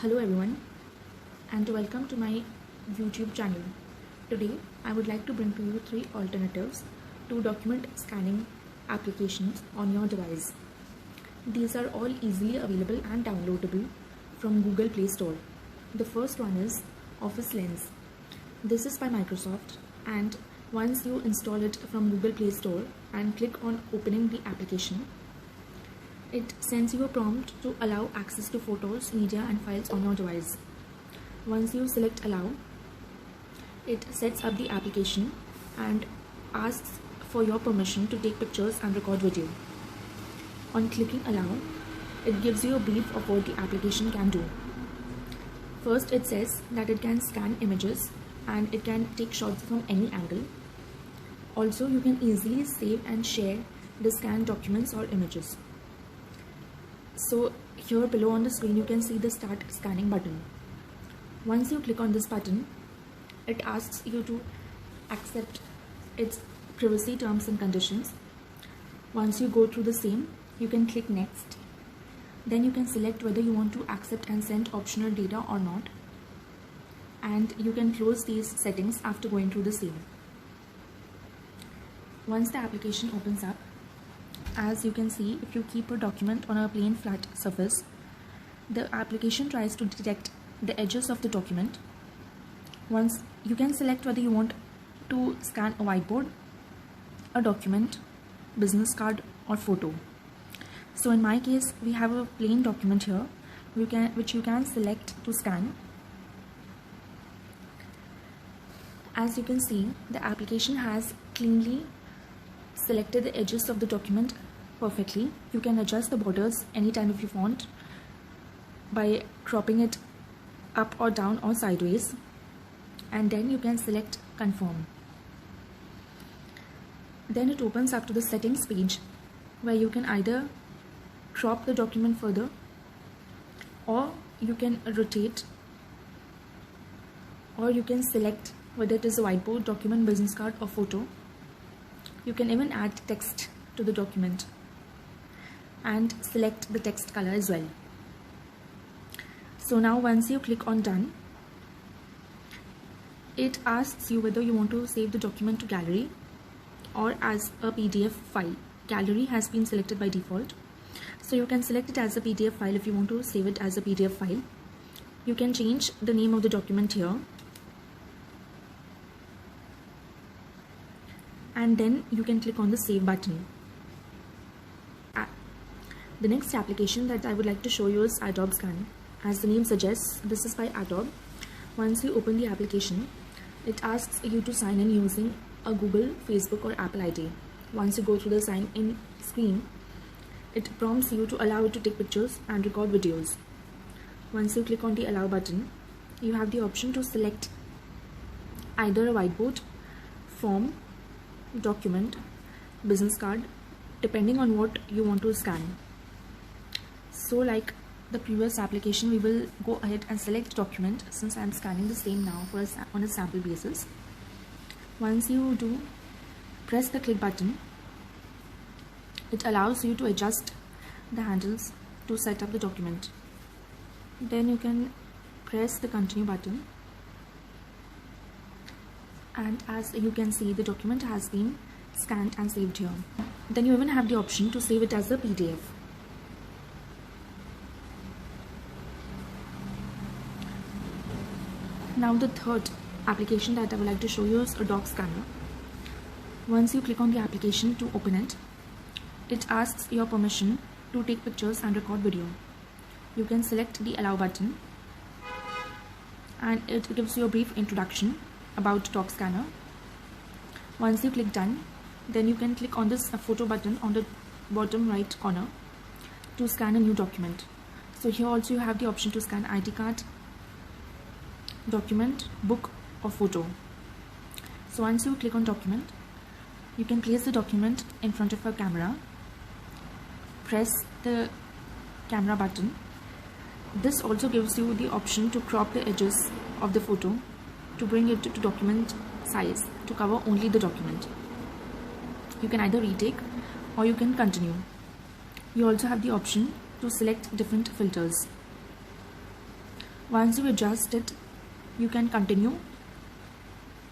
Hello everyone and welcome to my YouTube channel. Today I would like to bring to you 3 alternatives to document scanning applications on your device. These are all easily available and downloadable from Google Play Store. The first one is Office Lens. This is by Microsoft, and once you install it from Google Play Store and click on opening the application, it sends you a prompt to allow access to photos, media and files on your device. Once you select allow, it sets up the application and asks for your permission to take pictures and record video. On clicking allow, it gives you a brief of what the application can do. First, it says that it can scan images and it can take shots from any angle. Also, you can easily save and share the scanned documents or images. So here below on the screen you can see the start scanning button. Once you click on this button, it asks you to accept its privacy terms and conditions. Once you go through the same, you can click next. Then you can select whether you want to accept and send optional data or not. And you can close these settings after going through the same. Once the application opens up, as you can see, if you keep a document on a plain flat surface, the application tries to detect the edges of the document. Once you can select whether you want to scan a whiteboard, a document, business card or photo. So in my case, we have a plain document here which you can select to scan. As you can see, the application has cleanly selected the edges of the document perfectly. You can adjust the borders anytime if you want by cropping it up or down or sideways, and then you can select confirm. Then it opens up to the settings page where you can either crop the document further or you can rotate, or you can select whether it is a whiteboard, document, business card or photo. You can even add text to the document and select the text color as well. So now once you click on done, it asks you whether you want to save the document to gallery or as a PDF file. Gallery has been selected by default, so you can select it as a PDF file if you want to save it as a PDF file. You can change the name of the document here, and then you can click on the save button. The next application that I would like to show you is Adobe Scan. As the name suggests, this is by Adobe. Once you open the application, it asks you to sign in using a Google, Facebook or Apple ID. Once you go through the sign in screen, it prompts you to allow it to take pictures and record videos. Once you click on the allow button, you have the option to select either a whiteboard, form, document, business card, depending on what you want to scan. So like the previous application, we will go ahead and select document since I am scanning the same now on a sample basis. Once you do, press the click button. It allows you to adjust the handles to set up the document. Then you can press the continue button, and as you can see, the document has been scanned and saved here. Then you even have the option to save it as a PDF. Now the third application that I would like to show you is a doc scanner. Once you click on the application to open it, it asks your permission to take pictures and record video. You can select the allow button and it gives you a brief introduction about doc scanner. Once you click done, then you can click on this photo button on the bottom right corner to scan a new document. So here also you have the option to scan ID card, document, book or photo. So once you click on document, you can place the document in front of a camera, press the camera button. This also gives you the option to crop the edges of the photo to bring it to document size to cover only the document. You can either retake or you can continue. You also have the option to select different filters. Once you adjust it, you can continue,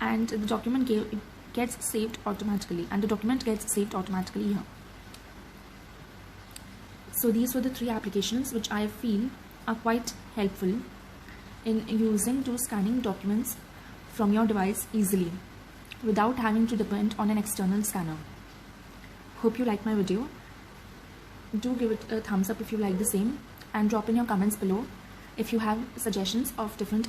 and the document gets saved automatically, and the document gets saved automatically here. So these were the 3 applications which I feel are quite helpful in using to scanning documents from your device easily without having to depend on an external scanner. Hope you like my video. Do give it a thumbs up if you like the same, and drop in your comments below if you have suggestions of different